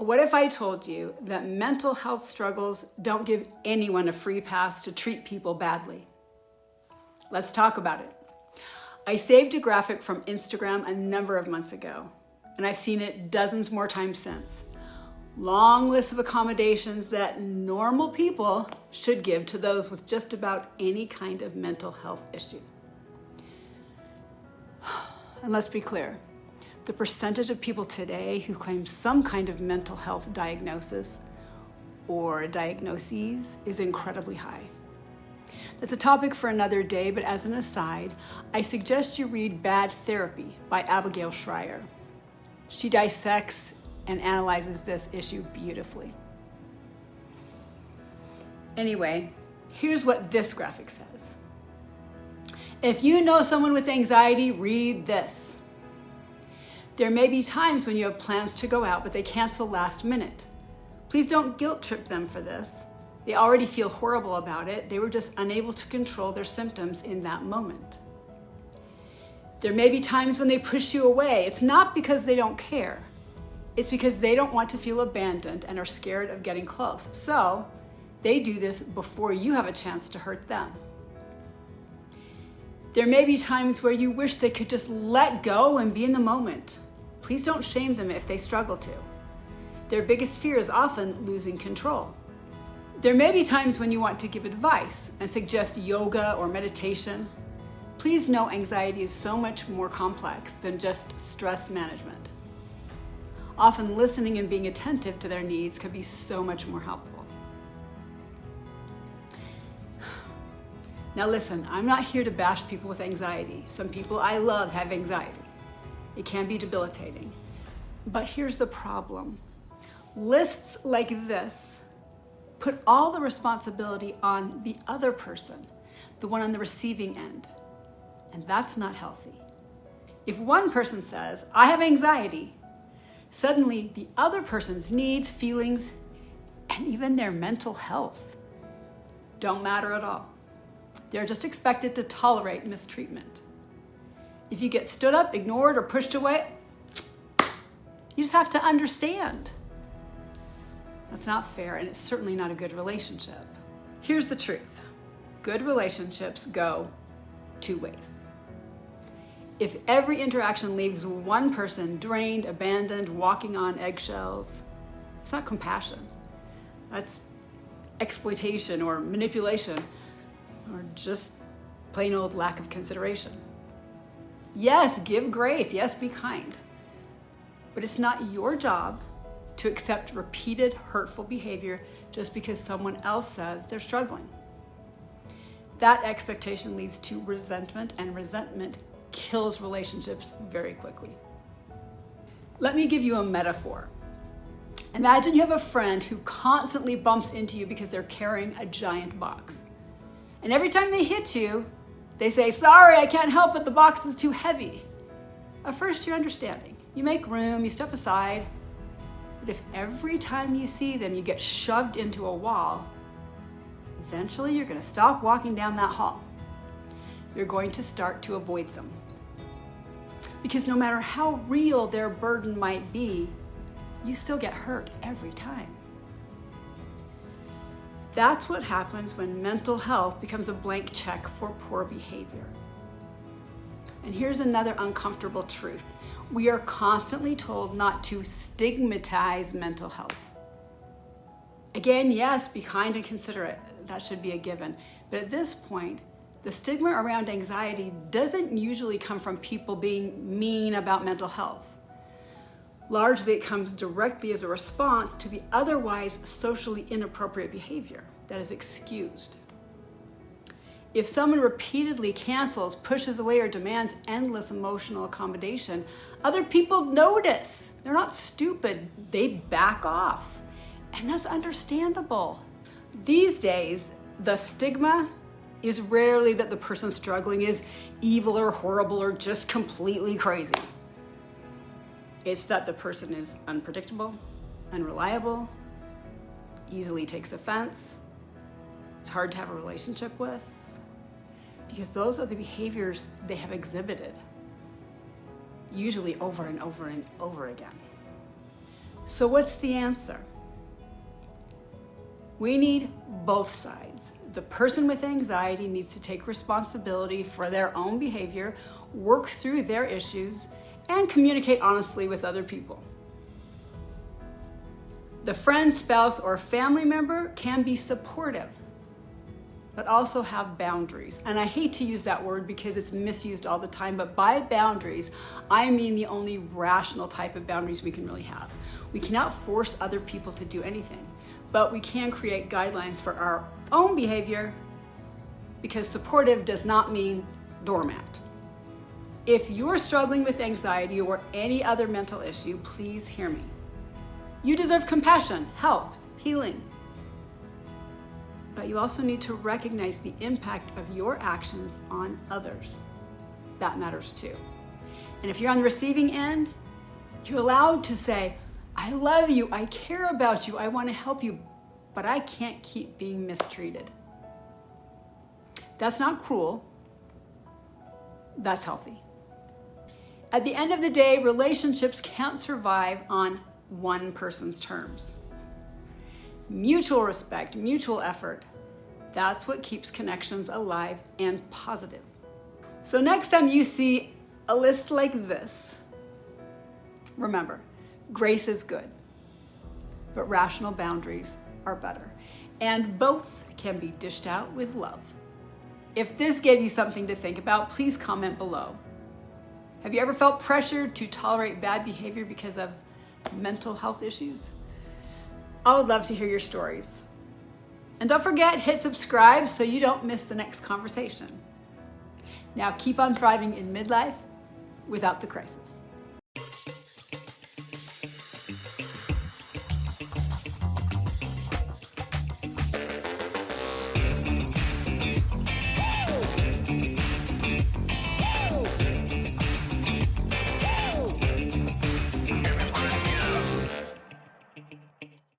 What if I told you that mental health struggles don't give anyone a free pass to treat people badly? Let's talk about it. I saved a graphic from Instagram a number of months ago, and I've seen it dozens more times since. Long list of accommodations that normal people should give to those with just about any kind of mental health issue. And let's be clear, the percentage of people today who claim some kind of mental health diagnosis or diagnoses is incredibly high. That's a topic for another day, but as an aside, I suggest you read Bad Therapy by Abigail Schreier. She dissects and analyzes this issue beautifully. Anyway, here's what this graphic says. If you know someone with anxiety, read this. There may be times when you have plans to go out, but they cancel last minute. Please don't guilt trip them for this. They already feel horrible about it. They were just unable to control their symptoms in that moment. There may be times when they push you away. It's not because they don't care. It's because they don't want to feel abandoned and are scared of getting close. So they do this before you have a chance to hurt them. There may be times where you wish they could just let go and be in the moment. Please don't shame them if they struggle to. Their biggest fear is often losing control. There may be times when you want to give advice and suggest yoga or meditation. Please know anxiety is so much more complex than just stress management. Often listening and being attentive to their needs can be so much more helpful. Now listen, I'm not here to bash people with anxiety. Some people I love have anxiety. It can be debilitating. But here's the problem. Lists like this put all the responsibility on the other person, the one on the receiving end. And that's not healthy. If one person says, I have anxiety, suddenly the other person's needs, feelings, and even their mental health don't matter at all. They're just expected to tolerate mistreatment. If you get stood up, ignored, or pushed away, you just have to understand. That's not fair, and it's certainly not a good relationship. Here's the truth. Good relationships go two ways. If every interaction leaves one person drained, abandoned, walking on eggshells, it's not compassion. That's exploitation or manipulation, or just plain old lack of consideration. Yes, give grace. Yes, be kind. But it's not your job to accept repeated hurtful behavior just because someone else says they're struggling. That expectation leads to resentment, and resentment kills relationships very quickly. Let me give you a metaphor. Imagine you have a friend who constantly bumps into you because they're carrying a giant box. And every time they hit you, they say, sorry, I can't help it, the box is too heavy. At first, you're understanding. You make room, you step aside. But if every time you see them, you get shoved into a wall, eventually you're going to stop walking down that hall. You're going to start to avoid them. Because no matter how real their burden might be, you still get hurt every time. That's what happens when mental health becomes a blank check for poor behavior. And here's another uncomfortable truth. We are constantly told not to stigmatize mental health. Again, yes, be kind and considerate. That should be a given. But at this point, the stigma around anxiety doesn't usually come from people being mean about mental health. Largely, it comes directly as a response to the otherwise socially inappropriate behavior that is excused. If someone repeatedly cancels, pushes away, or demands endless emotional accommodation, other people notice. They're not stupid. They back off. And that's understandable. These days, the stigma is rarely that the person struggling is evil or horrible or just completely crazy. It's that the person is unpredictable, unreliable, easily takes offense, it's hard to have a relationship with, because those are the behaviors they have exhibited, usually over and over and over again. So what's the answer? We need both sides. The person with anxiety needs to take responsibility for their own behavior, work through their issues, and communicate honestly with other people. The friend, spouse, or family member can be supportive, but also have boundaries. And I hate to use that word because it's misused all the time, but by boundaries, I mean the only rational type of boundaries we can really have. We cannot force other people to do anything, but we can create guidelines for our own behavior, because supportive does not mean doormat. If you're struggling with anxiety or any other mental issue, please hear me. You deserve compassion, help, healing. But you also need to recognize the impact of your actions on others. That matters too. And if you're on the receiving end, you're allowed to say, I love you, I care about you, I want to help you, but I can't keep being mistreated. That's not cruel. That's healthy. At the end of the day, relationships can't survive on one person's terms. Mutual respect, mutual effort, that's what keeps connections alive and positive. So next time you see a list like this, remember, grace is good, but rational boundaries are better. And both can be dished out with love. If this gave you something to think about, please comment below. Have you ever felt pressured to tolerate bad behavior because of mental health issues? I would love to hear your stories. And don't forget, hit subscribe so you don't miss the next conversation. Now keep on thriving in midlife without the crisis.